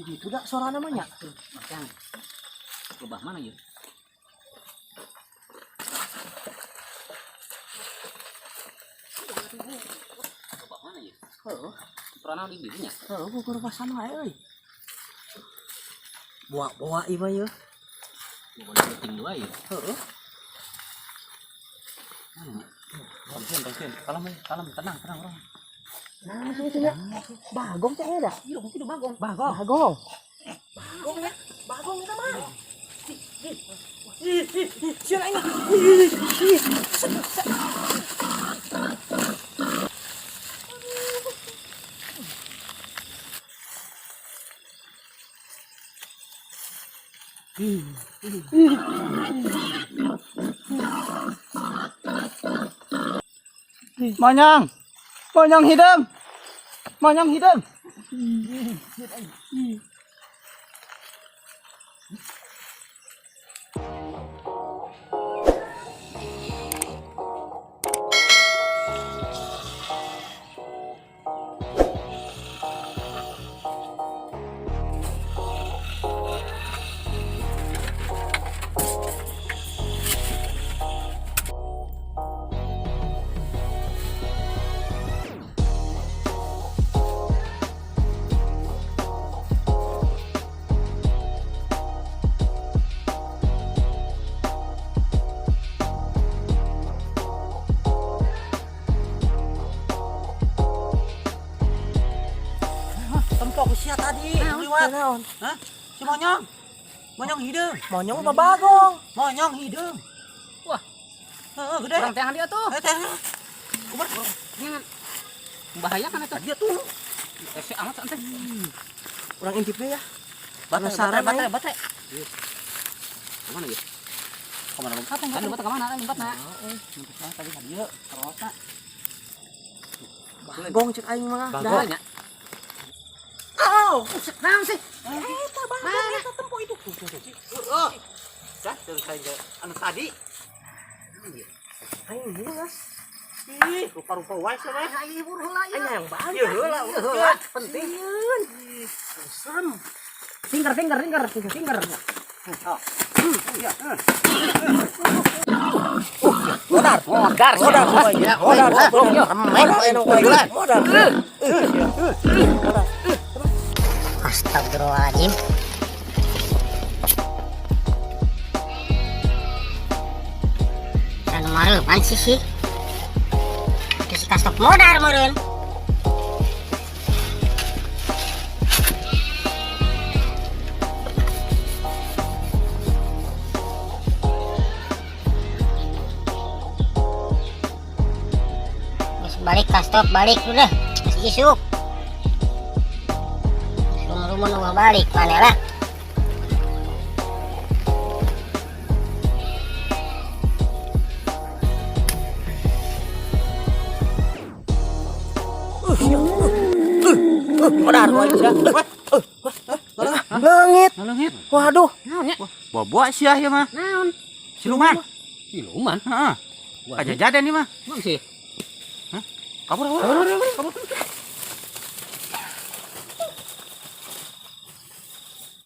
Itu dah suara namanya. Macam lubah mana ya? Lubah mana ya? Pernah di dirinya. Bukan pas sama euy. Bawa ieu mah ye. Bukan penting dua ya. Kalem, tenang orang. Nah, itu ya. Bagong teh dah. Hidup bagong. Bagong ya. Bagong kita mah. Sian aing. Monyong hidung. Tempok sia tadi. Liwat. Hah? Si Monyong hidung. Monyong apa bagong? Monyong hidung. Wah, Gede. orang teh dia tuh. Teh. Jangan bahaya kan itu. Dia tuh. Si amat santai. Kurang intipnya ya. Baterai. Kemana ya? Kemana lompat? Kan lompat kemana? Lompat nak. Tadi kan dia terus nak. Bagong cek aing mah. Bagong nya. Naon sih? Mana tempok itu? Dah, saya anu tadi. Aing geus. Ih, rupa-rupa wae sih mah. Aing hibur heula ya. Aing yang bahagia. Ieu heula, penting. Serem. Finger. Modar. Astagfirullahaladzim. Anu mareupan sih. Geus kastok modar meureun. Geus balik kastok balik udah. Geus isuk. Rumun mau balik mana lah. Modar gua aja. Langit. Waduh. Naon nya? Bawa sia ieu mah. Naon? Siluman. Siluman. Heeh. Aja jaden ieu mah. Bang sih. Kabur.